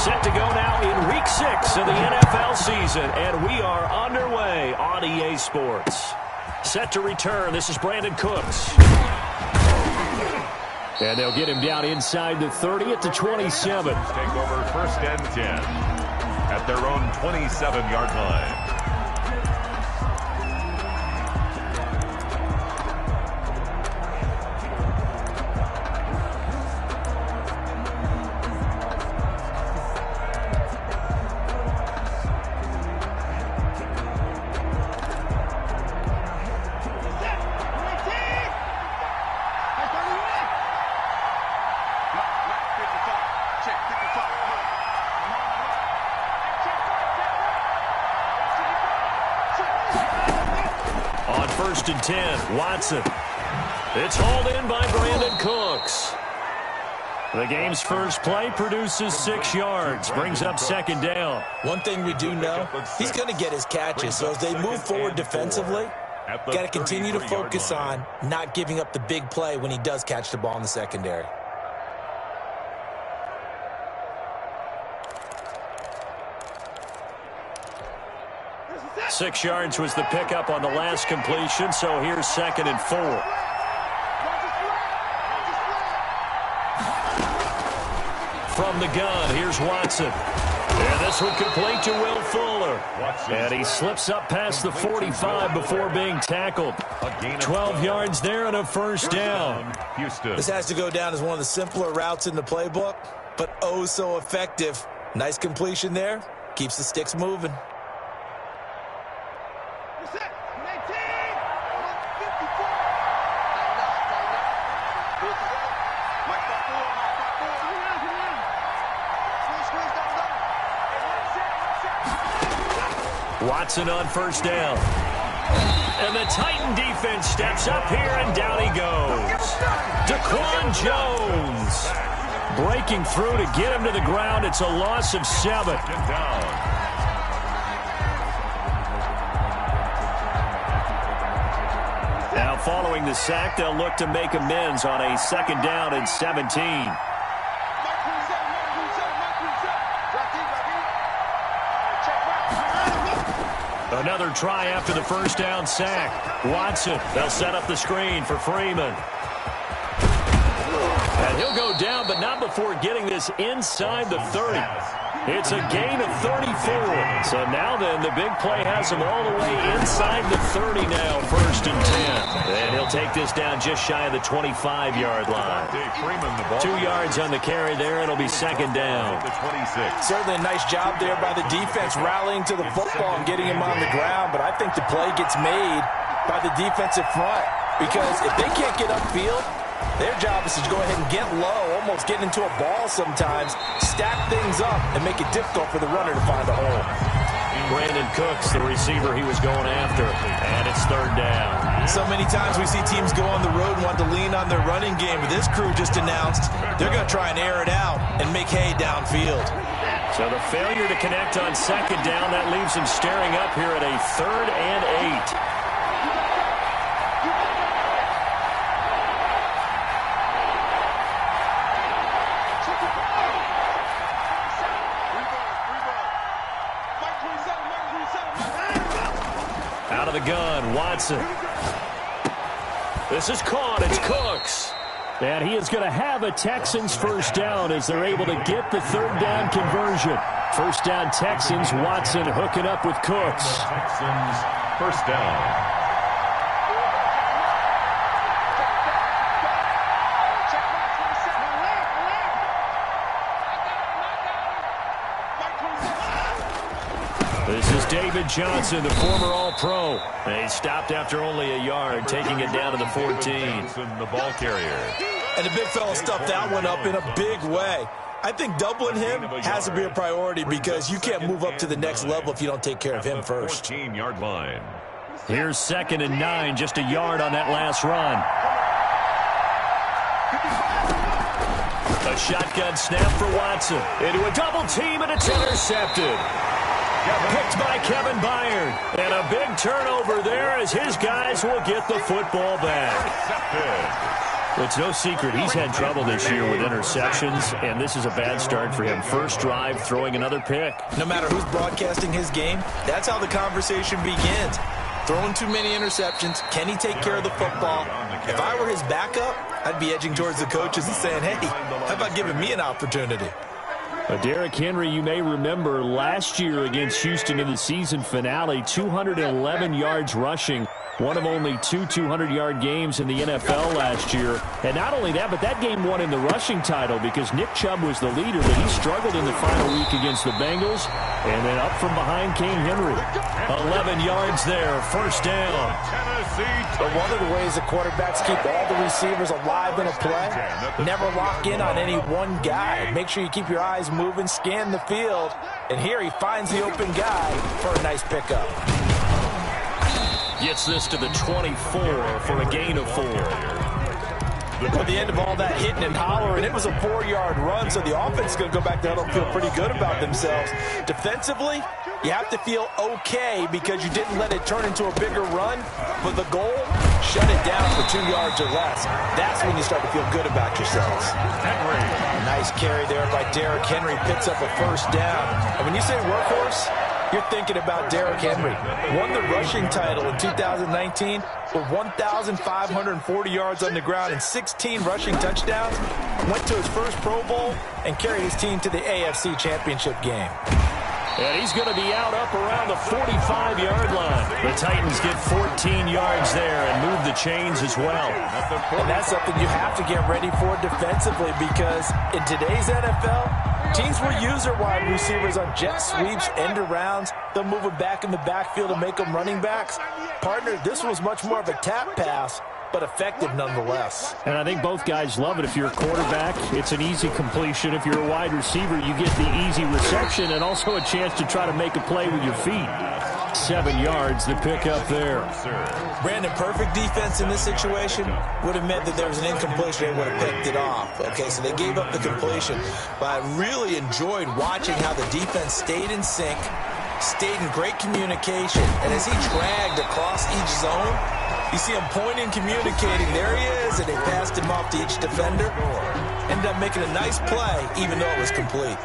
Set to go now in Week 6 of the NFL season, and we are underway on EA Sports. Set to return, this is Brandon Cooks. And they'll get him down inside the 30 at the 27. Take over 1st and 10 at their own 27-yard line. On 1st and 10, Watson. It's hauled in by Brandon Cooks. The game's first play produces 6 yards, brings up 2nd down. One thing we do know, he's going to get his catches, so as they move forward defensively, got to continue to focus on not giving up the big play when he does catch the ball in the secondary. Six yards was the pickup on the last completion, so here's 2nd and 4. From the gun, here's Watson. And this one complete to Will Fuller. And he slips up past the 45 before being tackled. 12 yards there and a 1st down. This has to go down as one of the simpler routes in the playbook, but oh so effective. Nice completion there. Keeps the sticks moving. Watson on 1st down. And the Titan defense steps up here, and down he goes. Daquan Jones breaking through to get him to the ground. It's a loss of 7. Now following the sack, they'll look to make amends on a 2nd down and 17. Another try after the 1st down sack. Watson, they'll set up the screen for Freeman. And he'll go down, but not before getting this inside the 30. It's a gain of 34. So now then, the big play has him all the way inside the 30 now, 1st and 10. And he'll take this down just shy of the 25-yard line. 2 yards on the carry there. It'll be 2nd down. Certainly a nice job there by the defense rallying to the football and getting him on the ground. But I think the play gets made by the defensive front, because if they can't get upfield, their job is to go ahead and get low, almost get into a ball sometimes, stack things up, and make it difficult for the runner to find a hole. Brandon Cooks, the receiver he was going after, and it's 3rd down. So many times we see teams go on the road and want to lean on their running game, but this crew just announced they're going to try and air it out and make hay downfield. So the failure to connect on 2nd down, that leaves him staring up here at a 3rd and 8. Out of the gun, Watson. This is caught. It's Cooks. And he is going to have a Texans 1st down as they're able to get the 3rd down conversion. 1st down Texans, Watson hooking up with Cooks. Texans 1st down. This is David Johnson, the former All-Pro. He stopped after only a yard, taking it down to the 14. The ball carrier. And the big fella stuffed that one up in a big way. I think doubling him has to be a priority, because you can't move up to the next level if you don't take care of him first. 14-yard line. Here's 2nd and 9, just a yard on that last run. A shotgun snap for Watson. Into a double team, and it's intercepted. Picked by Kevin Byard. And a big turnover there as his guys will get the football back. Well, it's no secret he's had trouble this year with interceptions, and this is a bad start for him. First drive, throwing another pick. No matter who's broadcasting his game, that's how the conversation begins. Throwing too many interceptions. Can he take care of the football? If I were his backup, I'd be edging towards the coaches and saying, hey, how about giving me an opportunity? Derrick Henry, you may remember last year against Houston in the season finale, 211 yards rushing. One of only two 200-yard games in the NFL last year. And not only that, but that game won in the rushing title because Nick Chubb was the leader, but he struggled in the final week against the Bengals. And then up from behind came Henry. 11 yards there, first down. But one of the ways the quarterbacks keep all the receivers alive in a play, never lock in on any one guy. Make sure you keep your eyes moving, scan the field. And here he finds the open guy for a nice pickup. Gets this to the 24 for a gain of 4. At the end of all that hitting and hollering, it was a 4-yard run, so the offense is going to go back there and feel pretty good about themselves. Defensively, you have to feel okay because you didn't let it turn into a bigger run, but the goal, shut it down for 2 yards or less. That's when you start to feel good about yourselves. Henry. Nice carry there by Derrick Henry, picks up a first down. And when you say workhorse, you're thinking about Derrick Henry. Won the rushing title in 2019 with 1,540 yards on the ground and 16 rushing touchdowns. Went to his first Pro Bowl and carried his team to the AFC Championship game. And he's going to be out up around the 45-yard line. The Titans get 14 yards there and move the chains as well. And that's something you have to get ready for defensively because in today's NFL, teams will use their wide receivers on jet sweeps, end arounds. They'll move them back in the backfield to make them running backs. Partner, this was much more of a tap pass, but effective nonetheless. And I think both guys love it. If you're a quarterback, it's an easy completion. If you're a wide receiver, you get the easy reception and also a chance to try to make a play with your feet. 7 yards, the pickup there. Brandon, perfect defense in this situation would have meant that there was an incompletion. They would have picked it off. Okay, so they gave up the completion. But I really enjoyed watching how the defense stayed in sync, stayed in great communication. And as he dragged across each zone, you see him pointing, communicating. There he is, and they passed him off to each defender. Ended up making a nice play, even though it was complete.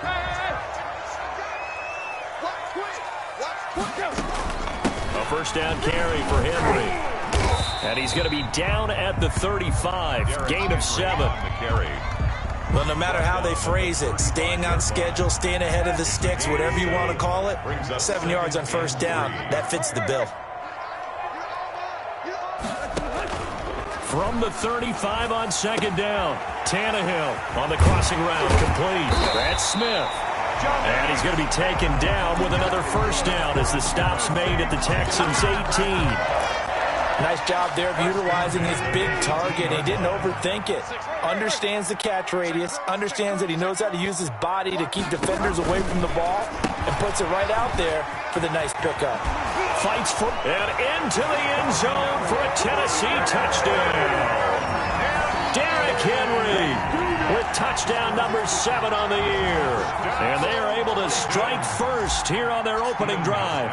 A first down carry for Henry. And he's going to be down at the 35. Gain of 7. Well, no matter how they phrase it, staying on schedule, staying ahead of the sticks, whatever you want to call it, 7 yards on first down, that fits the bill. From the 35 on second down, Tannehill on the crossing route, complete. That's Smith. And he's going to be taken down with another first down as the stop's made at the Texans' 18. Nice job there of utilizing his big target. He didn't overthink it. Understands the catch radius, understands that he knows how to use his body to keep defenders away from the ball, and puts it right out there for the nice pickup. Fights for and into the end zone for a Tennessee touchdown. Derrick Henry with touchdown number 7 on the year. And they are able to strike first here on their opening drive.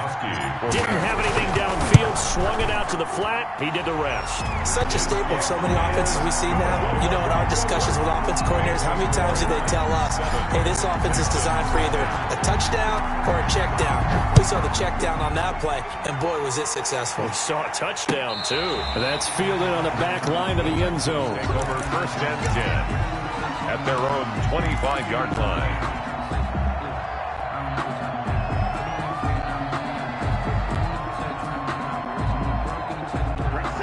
Didn't have anything downfield, swung it out to the flat. He did the rest. Such a staple of so many offenses we see now. You know, in our discussions with offense coordinators, how many times do they tell us, hey, this offense is designed for either a touchdown or a check down. We saw the check down on that play, and boy, was it successful. We saw a touchdown, too. That's fielded on the back line of the end zone. Take over first and 10 at their own 25-yard line.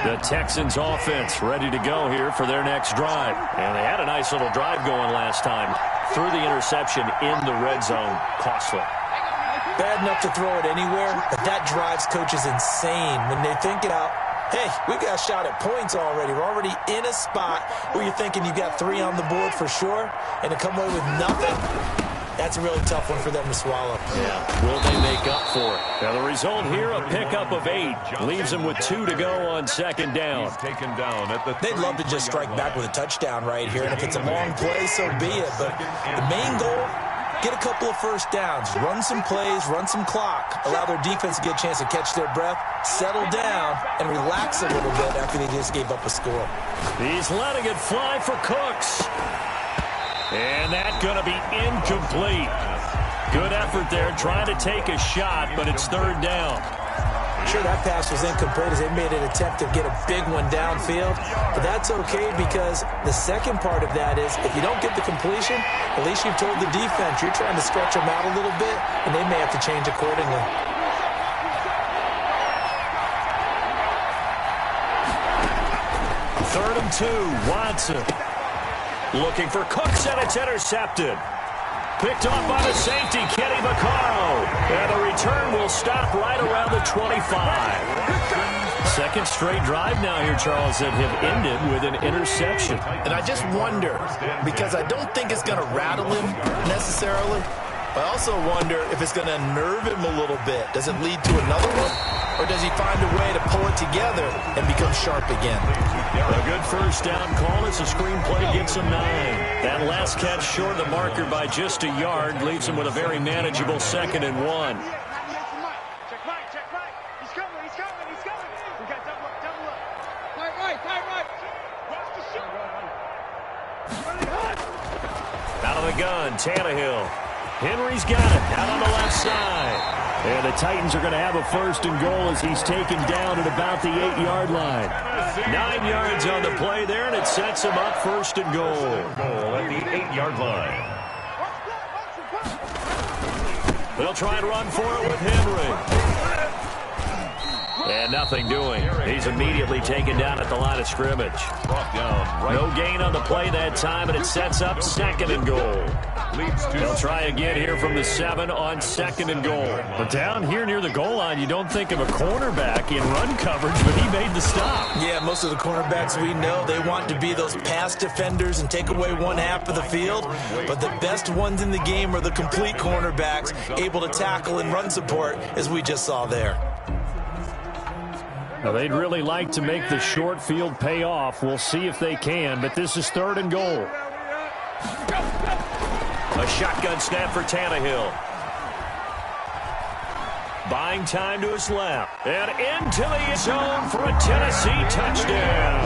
The Texans offense ready to go here for their next drive. And they had a nice little drive going last time. Threw the interception in the red zone. Costly. Bad enough to throw it anywhere, but that drives coaches insane when they think it out. Hey, we got a shot at points already. We're already in a spot where you're thinking you got 3 on the board for sure, and to come away with nothing, that's a really tough one for them to swallow. Yeah, will they make up for it? Now the result here, a pickup of 8. Leaves them with 2 to go on second down. Taken down at the They'd love to just strike back with a touchdown right here, and if it's a long play, so be it. But the main goal, get a couple of first downs, run some plays, run some clock, allow their defense to get a chance to catch their breath, settle down, and relax a little bit after they just gave up a score. He's letting it fly for Cooks. And that's going to be incomplete. Good effort there, trying to take a shot, but it's third down. Sure, that pass was incomplete as they made an attempt to get a big one downfield, but that's okay because the second part of that is if you don't get the completion, at least you've told the defense you're trying to stretch them out a little bit, and they may have to change accordingly. Third and 2, Watson. Looking for Cooks, and it's intercepted. Picked off by the safety, Kenny Vaccaro. And the return will stop right around the 25. Second straight drive now here, Charles, that have ended with an interception. And I just wonder, because I don't think it's going to rattle him necessarily, but I also wonder if it's going to nerve him a little bit. Does it lead to another one? Or does he find a way to pull it together and become sharp again? A good first down call as the screenplay gets him 9. That last catch short of the marker by just a yard leaves him with a very manageable 2nd and 1. Check right. He's coming. We got double up. Tight right. Watch the shoot. Out of the gun, Tannehill. Henry's got it out on the left side. And the Titans are going to have a first and goal as he's taken down at about the 8-yard line. 9 yards on the play there, and it sets him up first and goal. Goal at the 8-yard line. They'll try and run for it with Henry. And nothing doing. He's immediately taken down at the line of scrimmage. No gain on the play that time, and it sets up 2nd and goal. They'll try again here from the 7 on 2nd and goal. But down here near the goal line, you don't think of a cornerback in run coverage, but he made the stop. Yeah, most of the cornerbacks we know, they want to be those pass defenders and take away one half of the field. But the best ones in the game are the complete cornerbacks, able to tackle and run support, as we just saw there. Now, they'd really like to make the short field pay off. We'll see if they can, but this is 3rd and goal. A shotgun snap for Tannehill. Buying time to his left. And into the end zone for a Tennessee touchdown.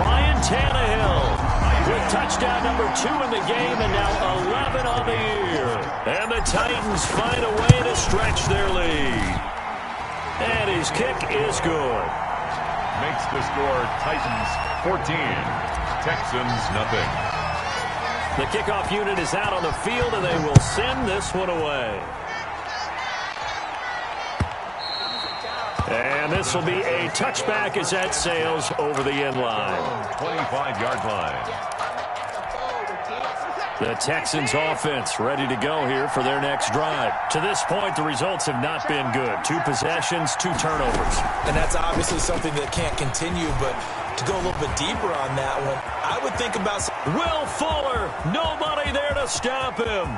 Ryan Tannehill with touchdown number 2 in the game and now 11 on the year. And the Titans find a way to stretch their lead. And his kick is good. Makes the score Titans 14, Texans nothing. The kickoff unit is out on the field, and they will send this one away. And this will be a touchback as that sails over the end line. 25-yard line. The Texans offense ready to go here for their next drive. To this point, the results have not been good. 2 possessions, 2 turnovers. And that's obviously something that can't continue, but to go a little bit deeper on that one, I would think about... Will Fuller, nobody there to stop him.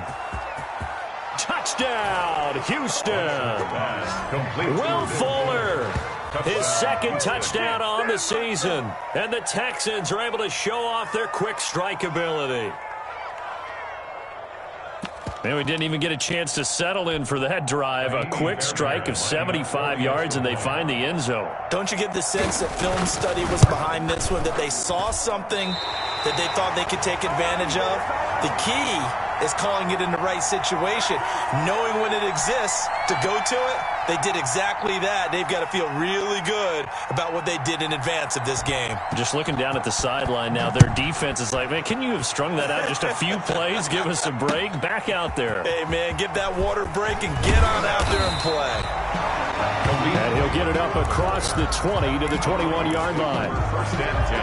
Touchdown, Houston. Will Fuller, his 2nd touchdown on the season. And the Texans are able to show off their quick strike ability. Man, we didn't even get a chance to settle in for that drive. A quick strike of 75 yards, and they find the end zone. Don't you get the sense that film study was behind this one, that they saw something that they thought they could take advantage of? The key is calling it in the right situation. Knowing when it exists to go to it, they did exactly that. They've got to feel really good about what they did in advance of this game. Just looking down at the sideline now, their defense is like, man, can you have strung that out just a few plays? Give us a break. Back out there. Hey, man, give that water break and get on out there and play. And he'll get it up across the 20 to the 21-yard line. 1st and 10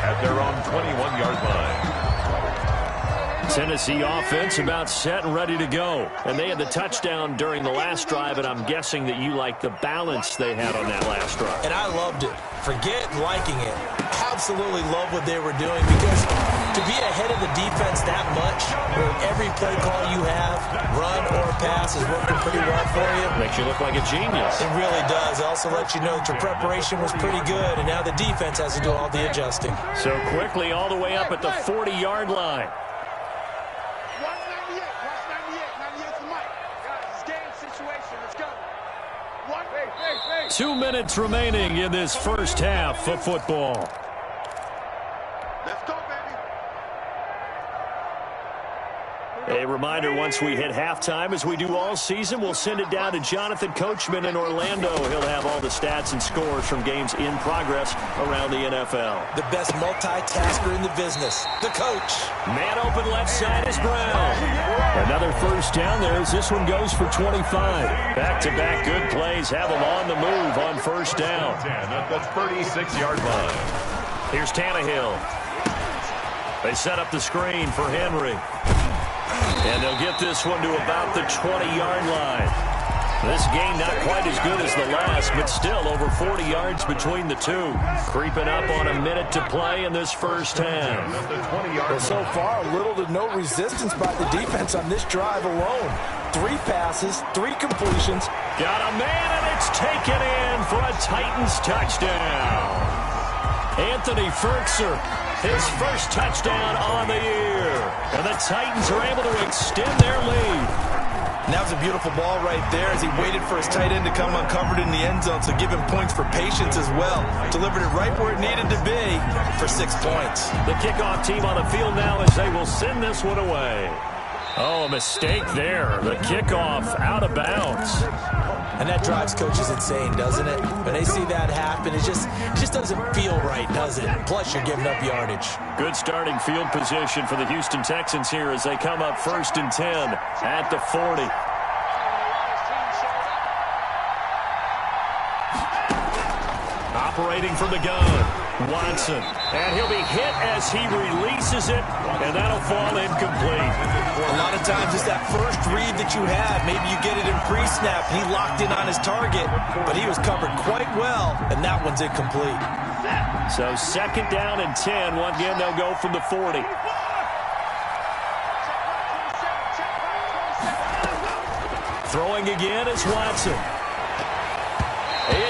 at their own 21-yard line. Tennessee offense about set and ready to go. And they had the touchdown during the last drive, and I'm guessing that you like the balance they had on that last drive. And I loved it. Forget liking it. Absolutely love what they were doing, because to be ahead of the defense that much, where every play call you have, run or pass, is working pretty well for you. Makes you look like a genius. It really does. It also lets you know that your preparation was pretty good, and now the defense has to do all the adjusting. So quickly all the way up at the 40-yard line. Watch 98. 98's the mic. Guys, it's game situation. Let's go. 2 minutes remaining in this first half of football. Let's go, baby. A reminder, once we hit halftime, as we do all season, we'll send it down to Jonathan Coachman in Orlando. He'll have all the stats and scores from games in progress around the NFL. The best multitasker in the business, the coach. Man open left side is Brown. Another first down there as this one goes for 25. Back-to-back good plays have them on the move on first down. At the 36-yard line. Here's Tannehill. They set up the screen for Henry. And they'll get this one to about the 20-yard line. This game not quite as good as the last, but still over 40 yards between the two. Creeping up on a minute to play in this first half. Well, so far, little to no resistance by the defense on this drive alone. 3 passes, 3 completions. Got a man, and it's taken in for a Titans touchdown. Anthony Ferkser, his first touchdown on the year. And the Titans are able to extend their lead. And that was a beautiful ball right there as he waited for his tight end to come uncovered in the end zone, so give him points for patience as well. Delivered it right where it needed to be for 6 points. The kickoff team on the field now as they will send this one away. Oh, a mistake there. The kickoff out of bounds. And that drives coaches insane, doesn't it? When they see that happen, it just doesn't feel right, does it? Plus, you're giving up yardage. Good starting field position for the Houston Texans here as they come up 1st and 10 at the 40. Operating from the gun, Watson. And he'll be hit as he releases it, and that'll fall incomplete. A lot of times it's that first read that you have. Maybe you get it in pre-snap. He locked in on his target, but he was covered quite well, and that one's incomplete. So 2nd down and 10. Once again, they'll go from the 40. Throwing again is Watson.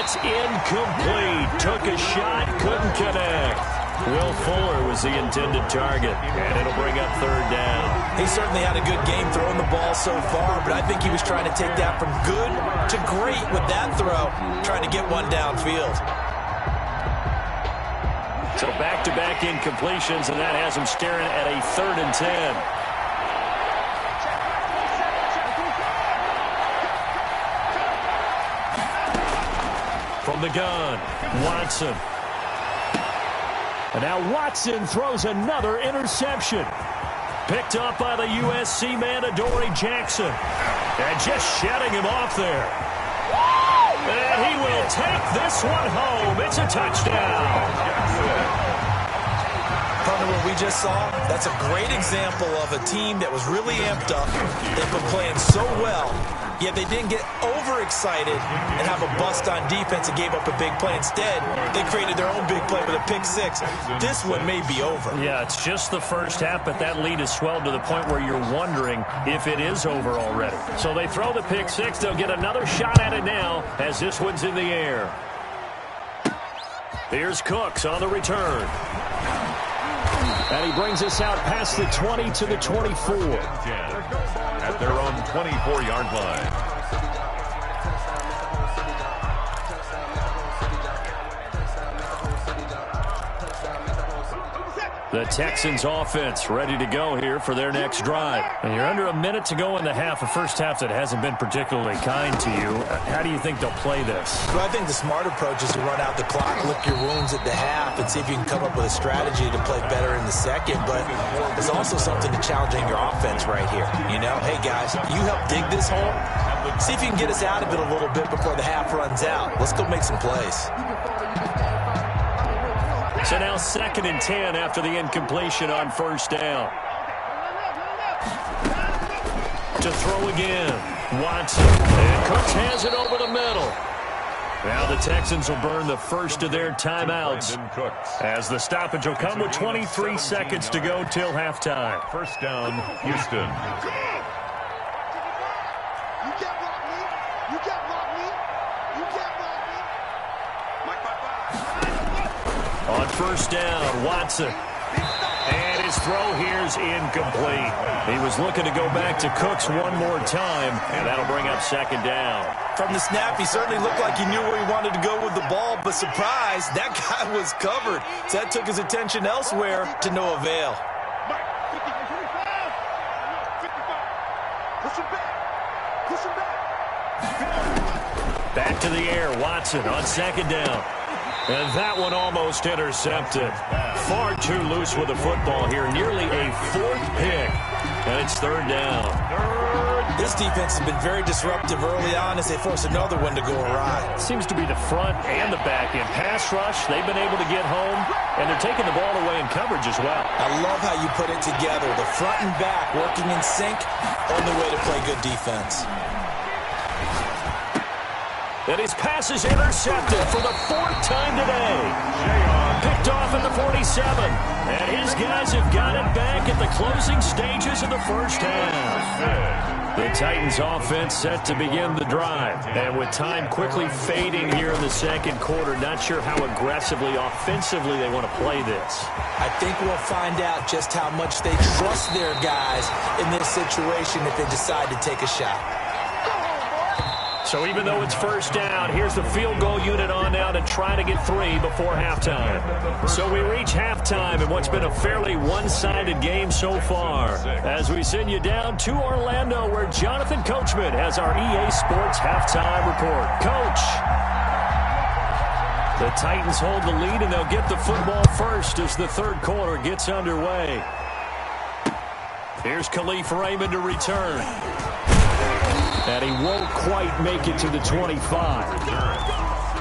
It's incomplete. Took a shot, couldn't connect. Will Fuller was the intended target, and it'll bring up 3rd down. He certainly had a good game throwing the ball so far, but I think he was trying to take that from good to great with that throw, trying to get one downfield. So back-to-back incompletions, and that has him staring at a 3rd and 10. From the gun, Watson. And now Watson throws another interception. Picked up by the USC man, Adoree Jackson. And just shedding him off there. And he will take this one home. It's a touchdown. Partner, what we just saw, that's a great example of a team that was really amped up. They've been playing so well, yet they didn't get overexcited and have a bust on defense and gave up a big play. Instead, they created their own big play with a pick 6. This one may be over. Yeah, it's just the first half, but that lead has swelled to the point where you're wondering if it is over already. So they throw the pick 6. They'll get another shot at it now as this one's in the air. Here's Cooks on the return. And he brings us out past the 20 to the 24. At their own 24-yard line. The Texans offense ready to go here for their next drive. And you're under a minute to go in the half, a first half that hasn't been particularly kind to you. How do you think they'll play this? Well, I think the smart approach is to run out the clock, lick your wounds at the half, and see if you can come up with a strategy to play better in the second. But there's also something to challenging your offense right here. You know, hey, guys, you help dig this hole. See if you can get us out of it a little bit before the half runs out. Let's go make some plays. So now 2nd and 10 after the incompletion on first down. To throw again, Watson. And Cooks has it over the middle. Now the Texans will burn the first of their timeouts as the stoppage will come with 23 seconds to go till halftime. First down, Houston. On first down, Watson. And his his throw here's incomplete. He was looking to go back to Cooks one more time, and that'll bring up second down. From the snap, he certainly looked like he knew where he wanted to go with the ball, but surprise, that guy was covered. So that took his attention elsewhere to no avail. Back to the air, Watson on second down. And that one almost intercepted. Far too loose with the football here. Nearly a fourth pick. And it's third down. This defense has been very disruptive early on as they force another one to go awry. Seems to be the front and the back end. Pass rush, they've been able to get home. And they're taking the ball away in coverage as well. I love how you put it together. The front and back working in sync. Only way to play good defense. And his pass is intercepted for the fourth time today. Picked off at the 47. And his guys have got it back at the closing stages of the first half. The Titans offense set to begin the drive. And with time quickly fading here in the second quarter, not sure how aggressively, offensively they want to play this. I think we'll find out just how much they trust their guys in this situation if they decide to take a shot. So even though it's first down, here's the field goal unit on now to try to get 3 before halftime. So we reach halftime in what's been a fairly one-sided game so far. As we send you down to Orlando, where Jonathan Coachman has our EA Sports halftime report. Coach, the Titans hold the lead, and they'll get the football first as the third quarter gets underway. Here's Khalif Raymond to return. And he won't quite make it to the 25.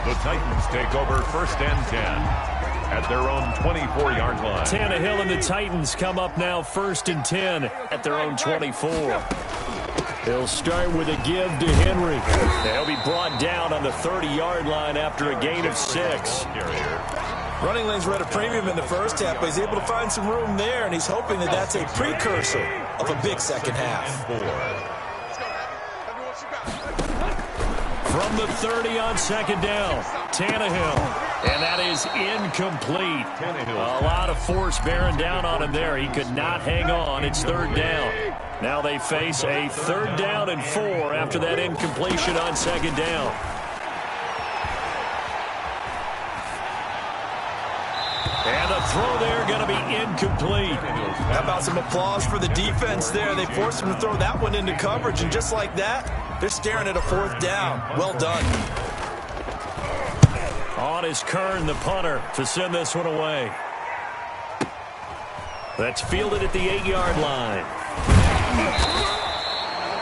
The Titans take over first and 10 at their own 24-yard line. Tannehill and the Titans come up now first and 10 at their own 24. They'll start with a give to Henry. They'll be brought down on the 30-yard line after a gain of 6. Running lanes were at a premium in the first half, but he's able to find some room there, and he's hoping that that's a precursor of a big second half. From the 30 on second down, Tannehill. And that is incomplete. A lot of force bearing down on him there. He could not hang on. It's third down. Now they face a third down and 4 after that incompletion on second down. And the throw there going to be incomplete. How about some applause for the defense there? They forced him to throw that one into coverage, and just like that, they're staring at a fourth down. Well done. On is Kern, the punter, to send this one away. That's fielded at the 8-yard line.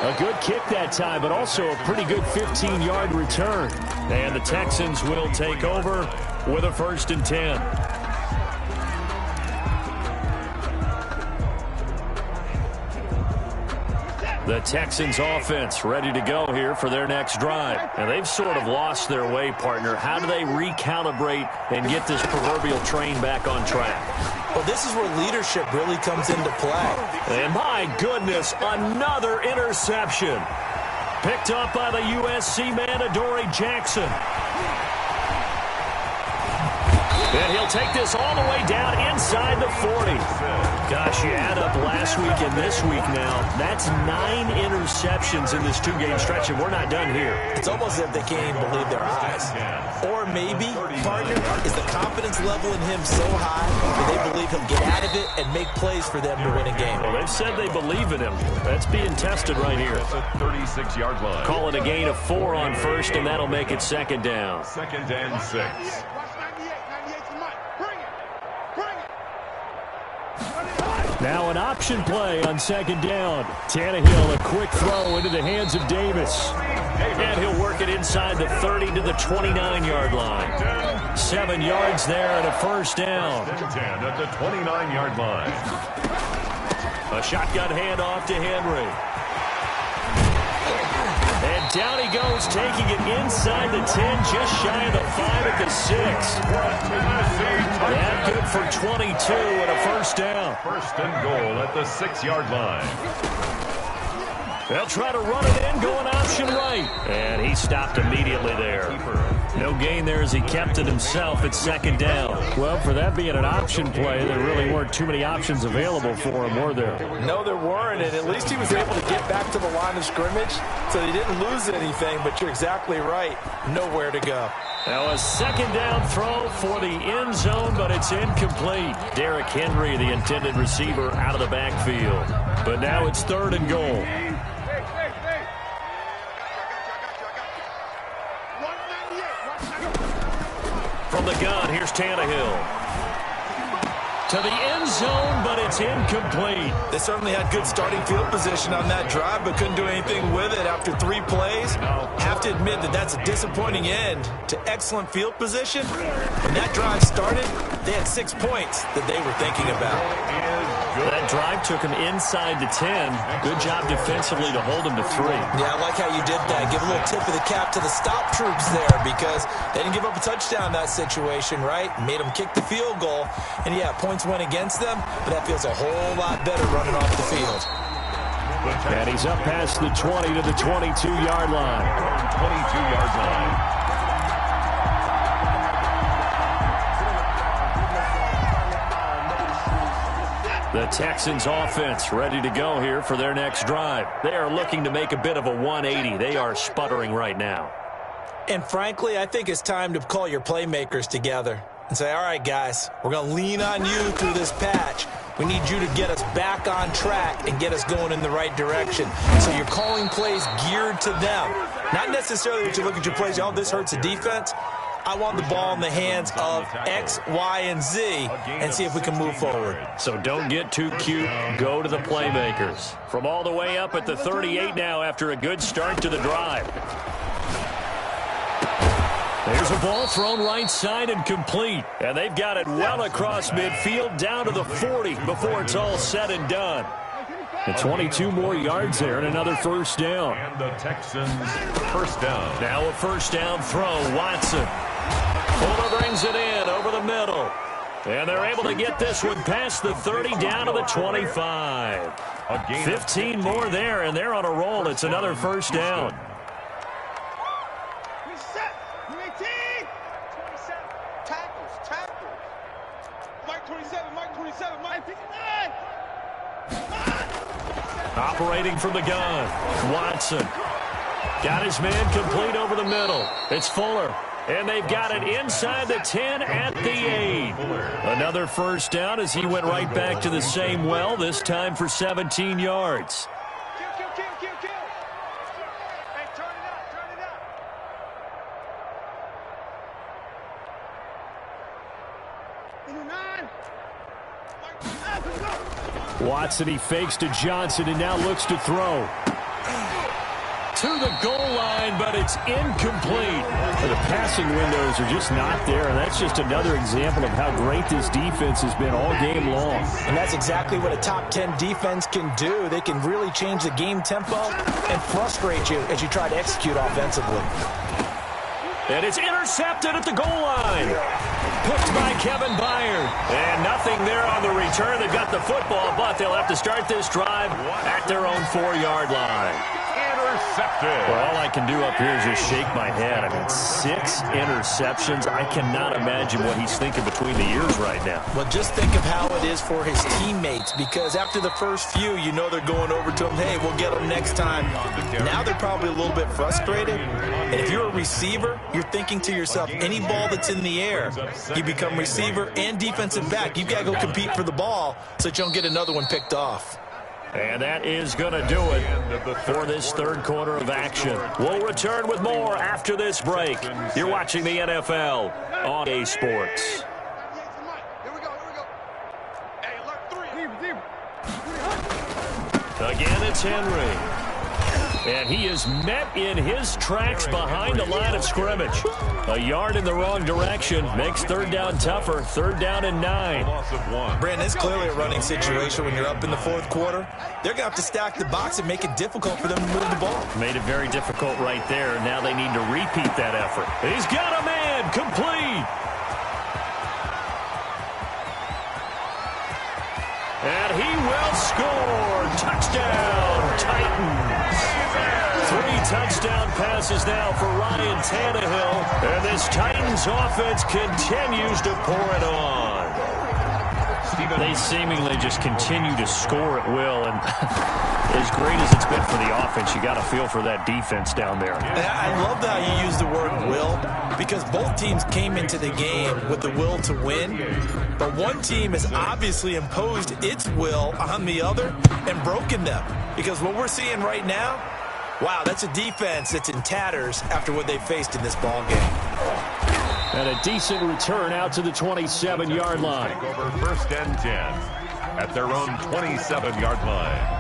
A good kick that time, but also a pretty good 15-yard return. And the Texans will take over with a first and 10. The Texans offense ready to go here for their next drive. And they've sort of lost their way, partner. How do they recalibrate and get this proverbial train back on track? Well, this is where leadership really comes into play. And my goodness, another interception. Picked up by the USC man, Adoree Jackson. And he'll take this all the way down inside the 40. Gosh, you add up last week and this week now. That's 9 interceptions in this 2-game stretch, and we're not done here. It's almost as if they can't even believe their eyes. Or maybe, partner, is the confidence level in him so high that they believe he'll get out of it and make plays for them to win a game. Well, they've said they believe in him. That's being tested right here. That's a 36-yard line. Call it a gain of 4 on first, and that'll make it second down. Second and 6. Now an option play on second down. Tannehill, a quick throw into the hands of Davis. And he'll work it inside the 30 to the 29-yard line. 7 yards there and a first down. 10 at the 29-yard line. A shotgun handoff to Henry. And down he goes, taking it inside the 10, just shy of the 5 at the 6. That good for 22 and a first down. First and goal at the 6-yard line. They'll try to run it in, going option right. And he stopped immediately there. No gain there as he kept it himself at second down. Well, for that being an option play, there really weren't too many options available for him, were there? No, there weren't, and at least he was able to get back to the line of scrimmage, so he didn't lose anything, but you're exactly right. Nowhere to go. Now a second down throw for the end zone, but it's incomplete. Derrick Henry, the intended receiver, out of the backfield. But now it's third and goal. From the gun, here's Tannehill. To the end zone, but it's incomplete. They certainly had good starting field position on that drive, but couldn't do anything with it after 3 plays. Have to admit that that's a disappointing end to excellent field position. When that drive started, they had 6 points that they were thinking about. That drive took him inside the 10. Good job defensively to hold him to 3. Yeah, I like how you did that. Give a little tip of the cap to the stop troops there because they didn't give up a touchdown in that situation, right? Made them kick the field goal. And, yeah, points went against them, but that feels a whole lot better running off the field. And he's up past the 20 to the 22-yard line. 22-yard line. The Texans offense ready to go here for their next drive. They are looking to make a bit of a 180. They are sputtering right now. And frankly, I think it's time to call your playmakers together and say, all right, guys, we're going to lean on you through this patch. We need you to get us back on track and get us going in the right direction. So you're calling plays geared to them. Not necessarily that you look at your plays, oh, this hurts the defense. I want the ball in the hands of X, Y, and Z and see if we can move forward. So don't get too cute. Go to the playmakers. From all the way up at the 38 now after a good start to the drive. There's a ball thrown right side and complete. And they've got it well across midfield down to the 40 before it's all said and done. And 22 more yards there and another first down. And the Texans first down. Now a first down throw. Watson. Fuller brings it in over the middle. And they're able to get this one past the 30 down to the 25. 15 more there, and they're on a roll. It's another first down. Reset. 18. 27. Tackles. Mike 27. Mike 59. Operating from the gun. Watson. Got his man complete over the middle. It's Fuller. And they've got it inside the 10 at the 8. Another first down as he went right back to the same well, this time for 17 yards. Kill. Hey, turn it up. 9. Watson, he fakes to Johnson and now looks to throw. To the goal line, but it's incomplete. The passing windows are just not there, and that's just another example of how great this defense has been all game long. And that's exactly what a top 10 defense can do. They can really change the game tempo and frustrate you as you try to execute offensively. And it's intercepted at the goal line. Picked by Kevin Byard. And nothing there on the return. They've got the football, but they'll have to start this drive at their own 4-yard line. Intercepted. Well, all I can do up here is just shake my head. I mean, 6 interceptions. I cannot imagine what he's thinking between the ears right now. Well, just think of how it is for his teammates, because after the first few, you know they're going over to him, hey, we'll get them next time. Now they're probably a little bit frustrated. And if you're a receiver, you're thinking to yourself, any ball that's in the air, you become receiver and defensive back. You've got to go compete for the ball so that you don't get another one picked off. And that is going to do it for this third quarter of action. We'll return with more after this break. You're watching the NFL on EA Sports. Here we go. Hey, alert 3. Again, it's Henry. And he is met in his tracks behind the line of scrimmage. A yard in the wrong direction makes third down tougher. Third down and 9. Brandon, it's clearly a running situation when you're up in the fourth quarter. They're going to have to stack the box and make it difficult for them to move the ball. Made it very difficult right there. Now they need to repeat that effort. He's got a man complete. And he will score. Touchdown, Titans. touchdown passes now for Ryan Tannehill. And this Titans offense continues to pour it on. They seemingly just continue to score at will, and as great as it's been for the offense, you got to feel for that defense down there. I love how you use the word will, because both teams came into the game with the will to win, but one team has obviously imposed its will on the other and broken them, because what we're seeing right now, wow, that's a defense that's in tatters after what they faced in this ball game. And a decent return out to the 27-yard line. Take over 1st and 10 at their own 27-yard line.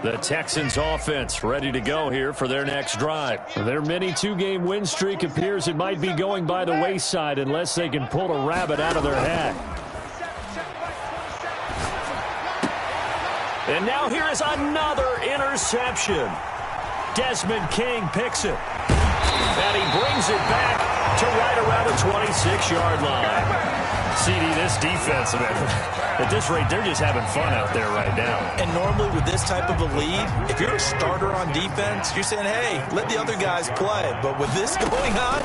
The Texans offense ready to go here for their next drive. Their mini two-game win streak appears it might be going by the wayside unless they can pull a rabbit out of their hat. And now here is another interception. Desmond King picks it. And he brings it back to right around the 26-yard line. CD, this defense, at this rate, they're just having fun out there right now. And normally with this type of a lead, if you're a starter on defense, you're saying, hey, let the other guys play. But with this going on,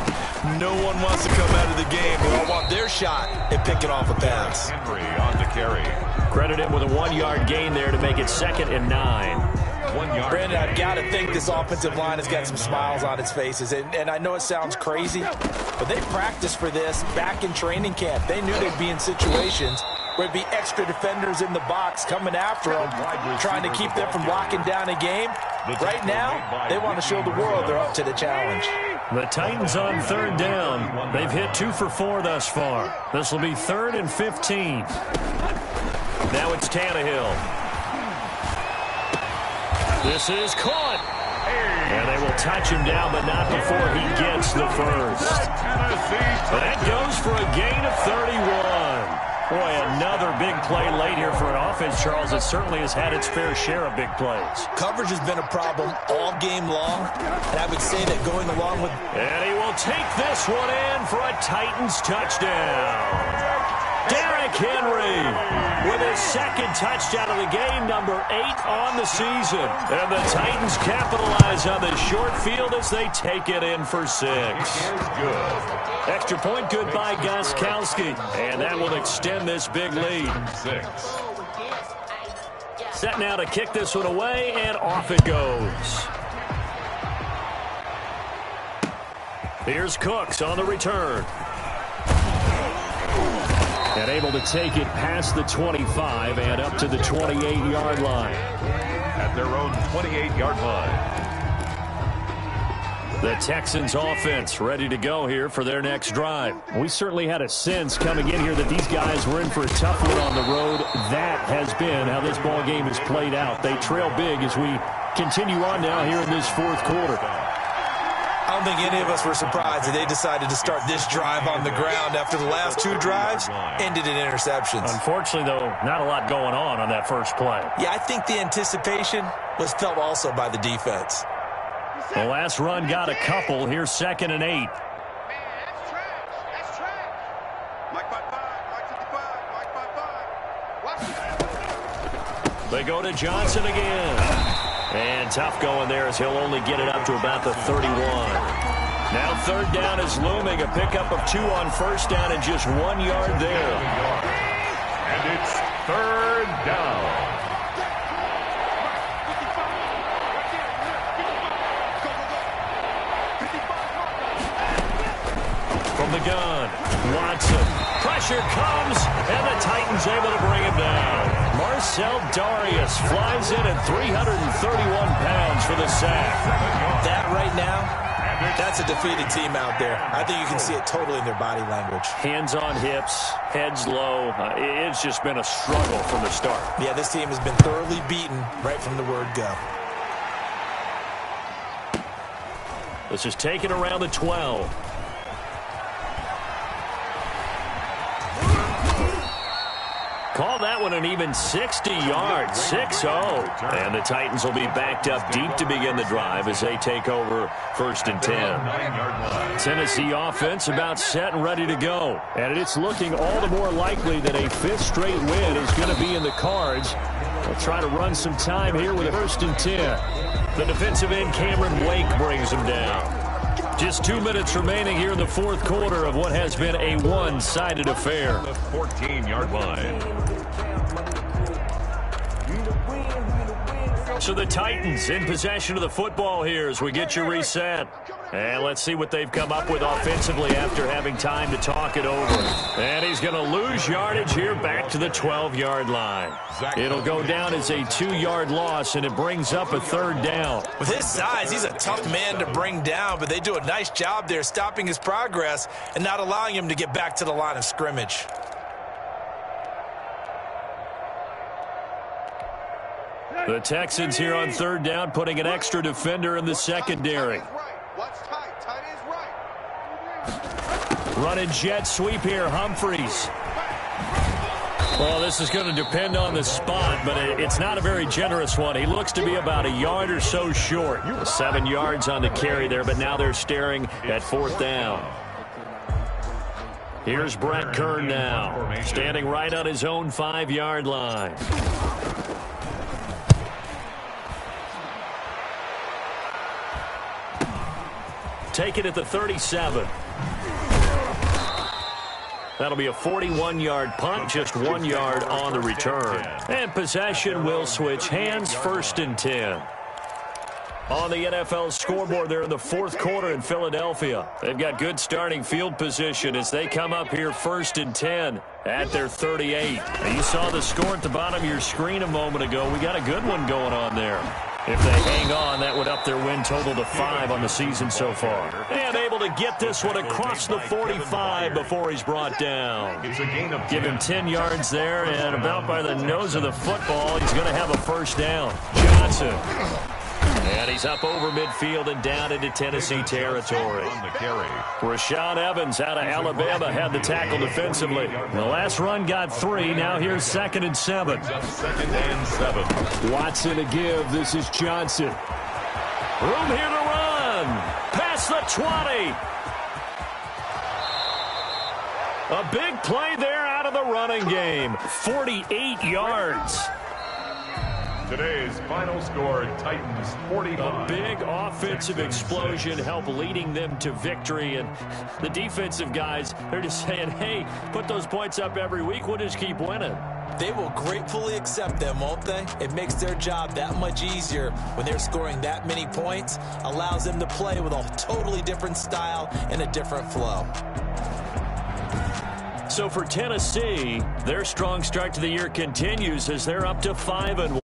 no one wants to come out of the game. They all want their shot at picking off a pass. Henry on the carry. Credit him with a 1-yard gain there to make it 2nd and 9. 1 yard. Brandon, I've got to think this offensive line has got some smiles on its faces. And I know it sounds crazy, but they practiced for this back in training camp. They knew they'd be in situations where it'd be extra defenders in the box coming after them, trying to keep them from locking down a game. Right now, they want to show the world they're up to the challenge. The Titans on 3rd down. They've hit 2 for 4 thus far. This will be 3rd and 15. Now it's Tannehill. This is caught. And they will touch him down, but not before he gets the first. That goes for a gain of 31. Boy, another big play late here for an offense, Charles, that certainly has had its fair share of big plays. Coverage has been a problem all game long, and I would say that going along with... And he will take this one in for a Titans touchdown. Derrick Henry with his 2nd touchdown of the game, number 8 on the season. And the Titans capitalize on the short field as they take it in for 6. Good. Extra point good by Gostkowski. And that will extend this big lead. 6. Set now to kick this one away, and off it goes. Here's Cooks on the return. And able to take it past the 25 and up to the 28-yard line. At their own 28-yard line. The Texans offense ready to go here for their next drive. We certainly had a sense coming in here that these guys were in for a tough one on the road. That has been how this ball game has played out. They trail big as we continue on now here in this 4th quarter. I don't think any of us were surprised that they decided to start this drive on the ground after the last 2 drives ended in interceptions. Unfortunately, though, not a lot going on that first play. Yeah, I think the anticipation was felt also by the defense. The last run got a couple. Here's 2nd and 8. Man, that's trash. That's trash. Mike 5-5. Mike 55. Mike 5-5. Watch it. They go to Johnson again. And tough going there as he'll only get it up to about the 31. Now 3rd down is looming. A pickup of 2 on 1st down and just 1 yard there. And it's 3rd down. From the gun, Watson. Pressure comes, and the Titans able to bring him down. Marcel Darius flies in at 331 pounds for the sack. That right now, that's a defeated team out there. I think you can see it totally in their body language. Hands on hips, heads low. It's just been a struggle from the start. Yeah, this team has been thoroughly beaten right from the word go. This is taken around the 12. Call that one an even 60 yards, 6-0. And the Titans will be backed up deep to begin the drive as they take over first and 10. Tennessee offense about set and ready to go. And it's looking all the more likely that a fifth straight win is going to be in the cards. They'll try to run some time here with a first and 10. The defensive end, Cameron Wake, brings him down. Just 2 minutes remaining here in the fourth quarter of what has been a one-sided affair. The 14-yard line. So the Titans in possession of the football here as we get you reset. And let's see what they've come up with offensively after having time to talk it over. And he's going to lose yardage here back to the 12-yard line. It'll go down as a 2-yard loss, and it brings up a third down. With his size, he's a tough man to bring down, but they do a nice job there stopping his progress and not allowing him to get back to the line of scrimmage. The Texans here on third down, putting an extra defender in the secondary. Running jet sweep here, Humphreys. Well, this is going to depend on the spot, but it's not a very generous one. He looks to be about a yard or so short. 7 yards on the carry there, but now they're staring at fourth down. Here's Brett Kern now, standing right on his own 5-yard line. Take it at the 37. That'll be a 41-yard punt, just 1 yard on the return. And possession will switch hands, first and 10. On the NFL scoreboard there in the fourth quarter in Philadelphia. They've got good starting field position as they come up here first and 10 at their 38. Now, you saw the score at the bottom of your screen a moment ago. We got a good one going on there. If they hang on, that would up their win total to 5 on the season so far. And able to get this one across the 45 before he's brought down. Give him 10 yards there, and about by the nose of the football, he's going to have a first down. Johnson. And he's up over midfield and down into Tennessee territory. Rashaan Evans out of Alabama had the tackle defensively. The last run got 3. Now here's 2nd and 7. Watson to give. This is Johnson. Room here to run. Past the 20. A big play there out of the running game. 48 yards. Today's final score, Titans 45. A big offensive explosion helped leading them to victory. And the defensive guys, they're just saying, hey, put those points up every week. We'll just keep winning. They will gratefully accept them, won't they? It makes their job that much easier when they're scoring that many points. Allows them to play with a totally different style and a different flow. So for Tennessee, their strong start to the year continues as they're up to 5-1.